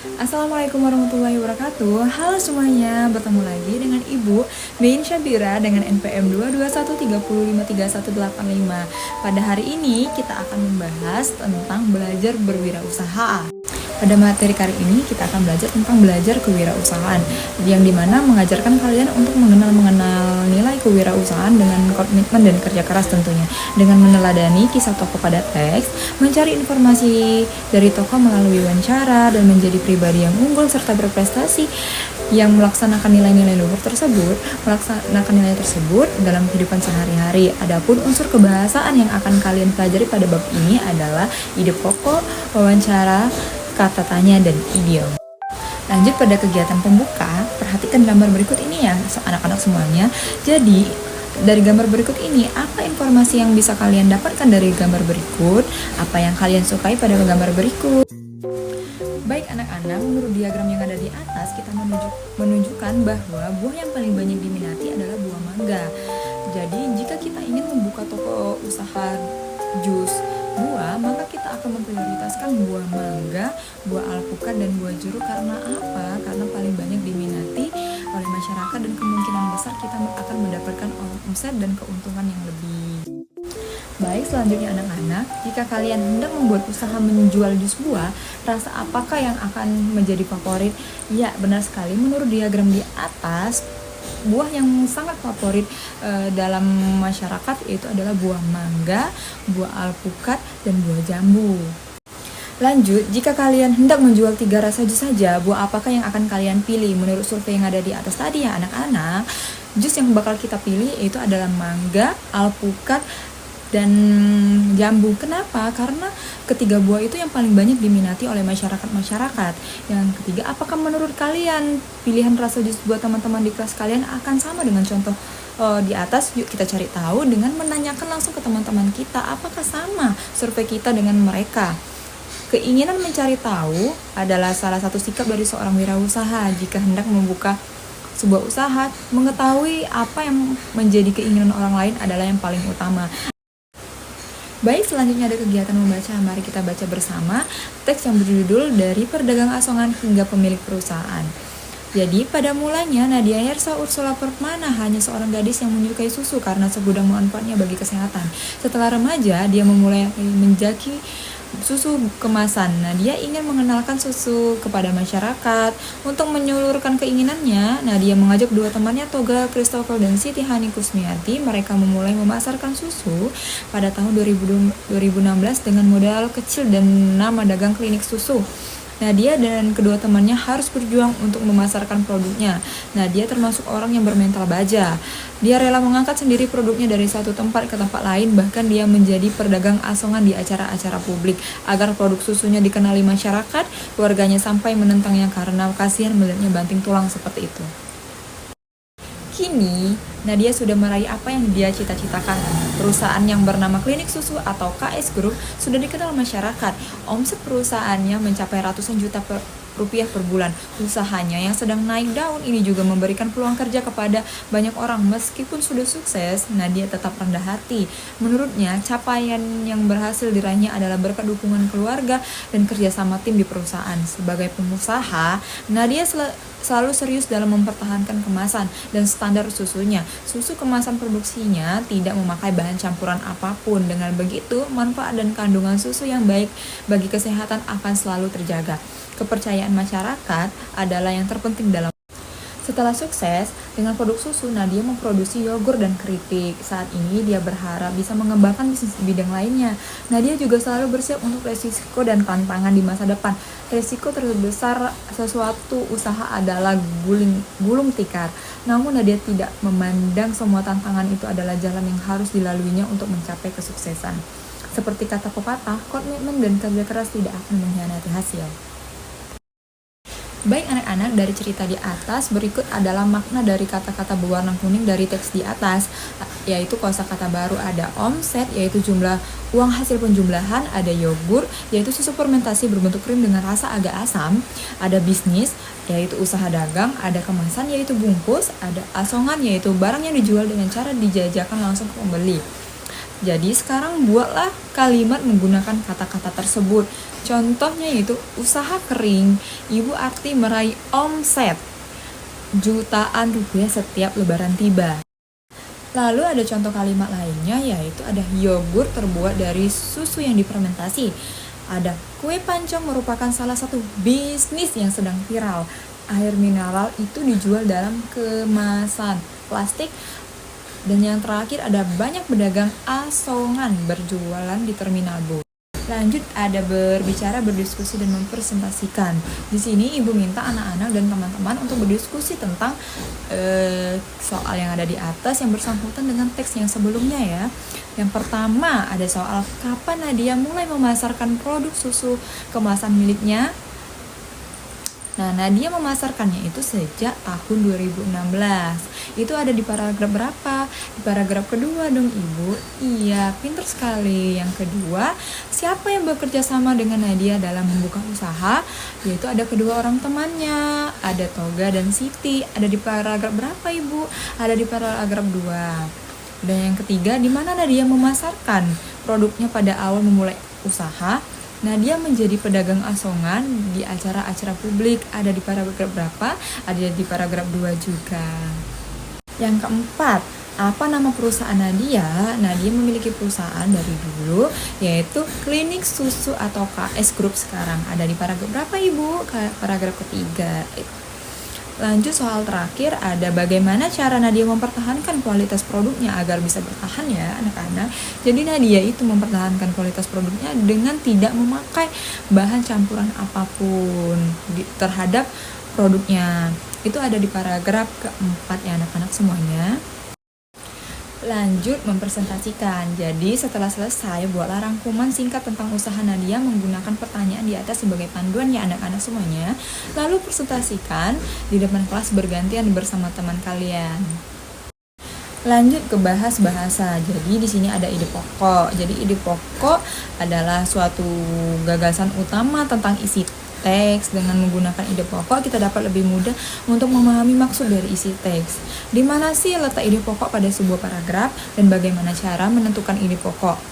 Assalamualaikum warahmatullahi wabarakatuh. Halo semuanya, bertemu lagi dengan Ibu Mein Syabira dengan NPM 22130533185. Pada hari ini kita akan membahas tentang belajar berwirausaha. Pada materi kali ini kita akan belajar tentang belajar kewirausahaan, yang dimana mengajarkan kalian untuk mengenal nilai kewirausahaan dengan komitmen dan kerja keras tentunya, dengan meneladani kisah tokoh pada teks, mencari informasi dari tokoh melalui wawancara, dan menjadi pribadi yang unggul serta berprestasi yang melaksanakan nilai-nilai luhur tersebut, dalam kehidupan sehari-hari. Adapun unsur kebahasaan yang akan kalian pelajari pada bab ini adalah ide pokok, wawancara, kata tanya, dan idiom. Lanjut pada kegiatan pembuka, perhatikan gambar berikut ini ya anak-anak semuanya. Jadi dari gambar berikut ini, apa informasi yang bisa kalian dapatkan dari gambar berikut? Apa yang kalian sukai pada gambar berikut? Baik anak-anak, menurut diagram yang ada di atas, kita menunjukkan bahwa buah yang paling banyak diminati adalah buah mangga. Jadi jika kita ingin membuka toko usaha jus buah, maka kita akan memprioritaskan buah mangga, buah alpukat, dan buah jeruk. Karena apa? Karena paling banyak diminati oleh masyarakat dan kemungkinan besar kita akan mendapatkan omset dan keuntungan yang lebih. Baik, selanjutnya anak-anak, jika kalian hendak membuat usaha menjual jus buah, rasa apakah yang akan menjadi favorit? Ya, benar sekali, menurut diagram di atas, buah yang sangat favorit dalam masyarakat itu adalah buah mangga, buah alpukat, dan buah jambu. Lanjut, jika kalian hendak menjual 3 rasa jus saja, buah apakah yang akan kalian pilih? Menurut survei yang ada di atas tadi ya anak-anak, jus yang bakal kita pilih itu adalah mangga, alpukat, dan jambu. Kenapa? Karena ketiga buah itu yang paling banyak diminati oleh masyarakat. Yang ketiga, apakah menurut kalian pilihan rasa jus buat teman-teman di kelas kalian akan sama dengan contoh di atas? Yuk kita cari tahu dengan menanyakan langsung ke teman-teman kita, apakah sama survei kita dengan mereka. Keinginan mencari tahu adalah salah satu sikap dari seorang wirausaha. Jika hendak membuka sebuah usaha, mengetahui apa yang menjadi keinginan orang lain adalah yang paling utama. Baik, selanjutnya ada kegiatan membaca. Mari kita baca bersama teks yang berjudul Dari Perdagang Asongan Hingga Pemilik Perusahaan. Jadi, pada mulanya Nadia Yersa Ursula Permana hanya seorang gadis yang menyukai susu karena segudang manfaatnya bagi kesehatan. Setelah remaja, dia memulai menjaki susu kemasan. Nadia ingin mengenalkan susu kepada masyarakat. Untuk menyalurkan keinginannya, Nadia mengajak dua temannya, Toga Christopher dan Siti Hani Kusmiati. Mereka memulai memasarkan susu pada tahun 2016 dengan modal kecil dan nama dagang klinik susu. Nadia dan kedua temannya harus berjuang untuk memasarkan produknya. Nadia termasuk orang yang bermental baja. Dia rela mengangkat sendiri produknya dari satu tempat ke tempat lain, bahkan dia menjadi pedagang asongan di acara-acara publik agar produk susunya dikenali masyarakat. Keluarganya sampai menentangnya karena kasihan melihatnya banting tulang seperti itu. Kini, Nadia sudah meraih apa yang dia cita-citakan. Perusahaan yang bernama Klinik Susu atau KS Group sudah dikenal masyarakat. Omset perusahaannya mencapai ratusan juta rupiah per bulan. Usahanya yang sedang naik daun ini juga memberikan peluang kerja kepada banyak orang. Meskipun sudah sukses, Nadia tetap rendah hati. Menurutnya, capaian yang berhasil diraihnya adalah berkat dukungan keluarga dan kerjasama tim di perusahaan. Sebagai pengusaha, Nadia selalu serius dalam mempertahankan kemasan dan standar susunya. Susu kemasan produksinya tidak memakai bahan campuran apapun. Dengan begitu, manfaat dan kandungan susu yang baik bagi kesehatan akan selalu terjaga. Kepercayaan masyarakat adalah yang terpenting dalam. Setelah sukses dengan produk susu, Nadia memproduksi yogurt dan keripik. Saat ini dia berharap bisa mengembangkan bisnis di bidang lainnya. Nadia juga selalu bersiap untuk resiko dan tantangan di masa depan. Resiko terbesar sesuatu usaha adalah gulung tikar. Namun Nadia tidak memandang semua tantangan itu adalah jalan yang harus dilaluinya untuk mencapai kesuksesan. Seperti kata pepatah, komitmen dan kerja keras tidak akan mengkhianati hasil. Baik anak-anak, dari cerita di atas, berikut adalah makna dari kata-kata berwarna kuning dari teks di atas, yaitu kosakata baru. Ada omset, yaitu jumlah uang hasil penjumlahan. Ada yogurt, yaitu susu fermentasi berbentuk krim dengan rasa agak asam. Ada bisnis, yaitu usaha dagang. Ada kemasan, yaitu bungkus. Ada asongan, yaitu barang yang dijual dengan cara dijajakan langsung ke pembeli. Jadi sekarang buatlah kalimat menggunakan kata-kata tersebut. Contohnya yaitu usaha kering, Ibu Arti meraih omset jutaan rupiah setiap lebaran tiba. Lalu ada contoh kalimat lainnya, yaitu ada yogurt terbuat dari susu yang difermentasi. Ada kue pancong merupakan salah satu bisnis yang sedang viral. Air mineral itu dijual dalam kemasan plastik. Dan yang terakhir ada banyak pedagang asongan berjualan di terminal bus. Lanjut ada berbicara, berdiskusi, dan mempresentasikan. Di sini ibu minta anak-anak dan teman-teman untuk berdiskusi tentang soal yang ada di atas yang bersangkutan dengan teks yang sebelumnya ya. Yang pertama ada soal kapan Nadia mulai memasarkan produk susu kemasan miliknya. Nah, Nadia memasarkannya itu sejak tahun 2016. Itu ada di paragraf berapa? Di paragraf kedua dong, Ibu. Iya, pinter sekali. Yang kedua, siapa yang bekerja sama dengan Nadia dalam membuka usaha? Yaitu ada kedua orang temannya, ada Toga dan Siti. Ada di paragraf berapa, Ibu? Ada di paragraf 2. Dan yang ketiga, di mana Nadia memasarkan produknya pada awal memulai usaha? Nadia menjadi pedagang asongan di acara-acara publik. Ada di paragraf berapa? Ada di paragraf 2 juga. Yang keempat, apa nama perusahaan Nadia? Nadia memiliki perusahaan dari dulu, yaitu Klinik Susu atau KS Group sekarang. Ada di paragraf berapa, Ibu? Paragraf ketiga. Lanjut soal terakhir, ada bagaimana cara Nadia mempertahankan kualitas produknya agar bisa bertahan ya anak-anak. Jadi Nadia itu mempertahankan kualitas produknya dengan tidak memakai bahan campuran apapun terhadap produknya. Itu ada di paragraf keempat ya anak-anak semuanya. Lanjut mempresentasikan. Jadi setelah selesai, buatlah rangkuman singkat tentang usaha Nadia menggunakan pertanyaan di atas sebagai panduan ya anak-anak semuanya. Lalu presentasikan di depan kelas bergantian bersama teman kalian. Lanjut ke bahas bahasa. Jadi di sini ada ide pokok. Jadi ide pokok adalah suatu gagasan utama tentang isi teks. Dengan menggunakan ide pokok, kita dapat lebih mudah untuk memahami maksud dari isi teks. Di mana sih letak ide pokok pada sebuah paragraf dan bagaimana cara menentukan ide pokok?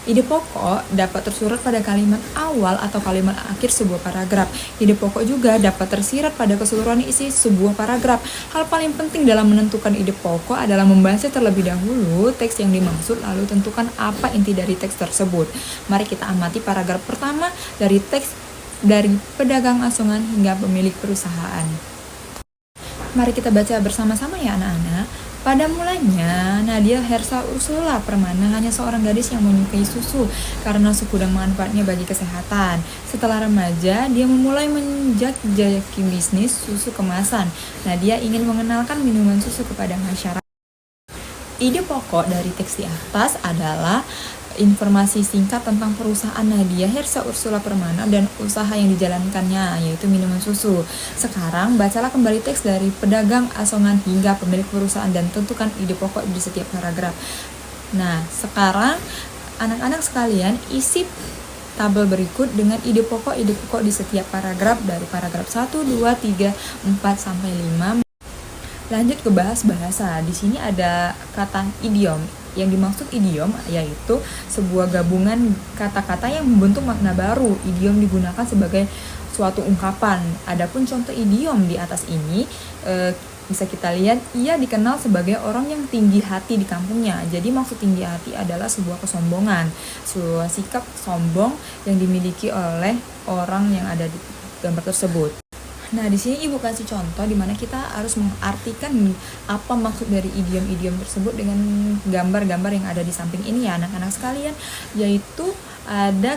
Ide pokok dapat tersurat pada kalimat awal atau kalimat akhir sebuah paragraf. Ide pokok juga dapat tersirat pada keseluruhan isi sebuah paragraf. Hal paling penting dalam menentukan ide pokok adalah membaca terlebih dahulu teks yang dimaksud, lalu tentukan apa inti dari teks tersebut. Mari kita amati paragraf pertama dari teks dari pedagang asongan hingga pemilik perusahaan. Mari kita baca bersama-sama ya anak-anak. Pada mulanya, Nadia Hersa Ursula Permana hanya seorang gadis yang menyukai susu karena suku dan manfaatnya bagi kesehatan. Setelah remaja, dia memulai menjajaki bisnis susu kemasan. Nadia ingin mengenalkan minuman susu kepada masyarakat. Ide pokok dari teks di atas adalah informasi singkat tentang perusahaan Nadia Hersa Ursula Permana dan usaha yang dijalankannya, yaitu minuman susu. Sekarang bacalah kembali teks dari pedagang asongan hingga pemilik perusahaan dan tentukan ide pokok di setiap paragraf. Nah, sekarang anak-anak sekalian isi tabel berikut dengan ide pokok di setiap paragraf dari paragraf 1, 2, 3, 4 sampai 5. Lanjut ke bahas bahasa. Di sini ada kata idiom. Yang dimaksud idiom yaitu sebuah gabungan kata-kata yang membentuk makna baru. Idiom digunakan sebagai suatu ungkapan. Adapun contoh idiom di atas ini bisa kita lihat, ia dikenal sebagai orang yang tinggi hati di kampungnya. Jadi maksud tinggi hati adalah sebuah kesombongan, sebuah sikap sombong yang dimiliki oleh orang yang ada di gambar tersebut. Nah, di sini Ibu kasih contoh di mana kita harus mengartikan apa maksud dari idiom-idiom tersebut dengan gambar-gambar yang ada di samping ini ya anak-anak sekalian, yaitu ada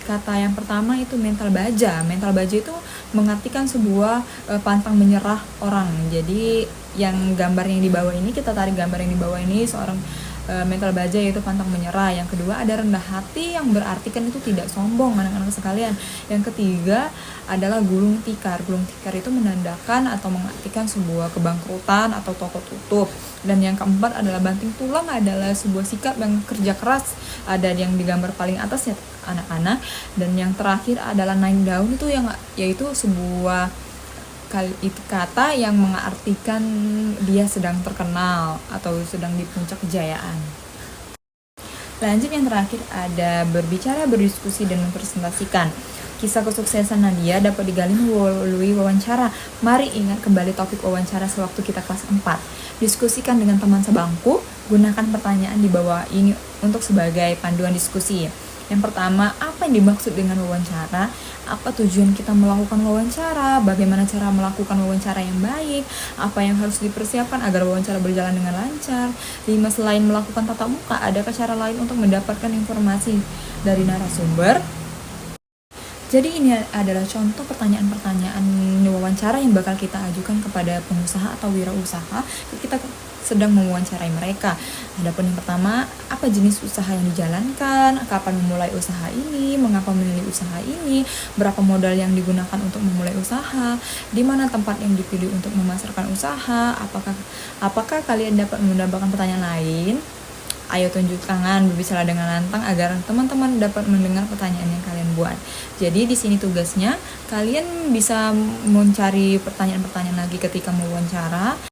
kata yang pertama itu mental baja. Mental baja itu mengartikan sebuah pantang menyerah orang. Jadi yang gambar yang di bawah ini, kita tarik gambar yang di bawah ini, seorang mental baja yaitu pantang menyerah. Yang kedua ada rendah hati yang berartikan itu tidak sombong anak-anak sekalian. Yang ketiga adalah gulung tikar. Gulung tikar itu menandakan atau mengartikan sebuah kebangkrutan atau toko tutup. Dan yang keempat adalah banting tulang, adalah sebuah sikap yang kerja keras. Ada yang digambar paling atas ya anak-anak. Dan yang terakhir adalah naik daun, itu yang yaitu sebuah kata yang mengartikan dia sedang terkenal atau sedang di puncak kejayaan. Lanjut yang terakhir ada berbicara, berdiskusi, dan mempresentasikan. Kisah kesuksesan Nadia dapat digali melalui wawancara. Mari ingat kembali topik wawancara sewaktu kita kelas 4. Diskusikan dengan teman sebangku, gunakan pertanyaan di bawah ini untuk sebagai panduan diskusi. Yang pertama, apa yang dimaksud dengan wawancara? Apa tujuan kita melakukan wawancara? Bagaimana cara melakukan wawancara yang baik? Apa yang harus dipersiapkan agar wawancara berjalan dengan lancar? 5. Selain melakukan tatap muka, adakah cara lain untuk mendapatkan informasi dari narasumber? Jadi ini adalah contoh pertanyaan-pertanyaan wawancara yang bakal kita ajukan kepada pengusaha atau wirausaha ketika kita sedang mewawancarai mereka. Adapun yang pertama, apa jenis usaha yang dijalankan, kapan memulai usaha ini, mengapa memilih usaha ini, berapa modal yang digunakan untuk memulai usaha, di mana tempat yang dipilih untuk memasarkan usaha, apakah kalian dapat menambahkan pertanyaan lain? Ayo tunjuk tangan, berbicara dengan lantang agar teman-teman dapat mendengar pertanyaan yang kalian buat. Jadi di sini tugasnya kalian bisa mencari pertanyaan-pertanyaan lagi ketika mewawancara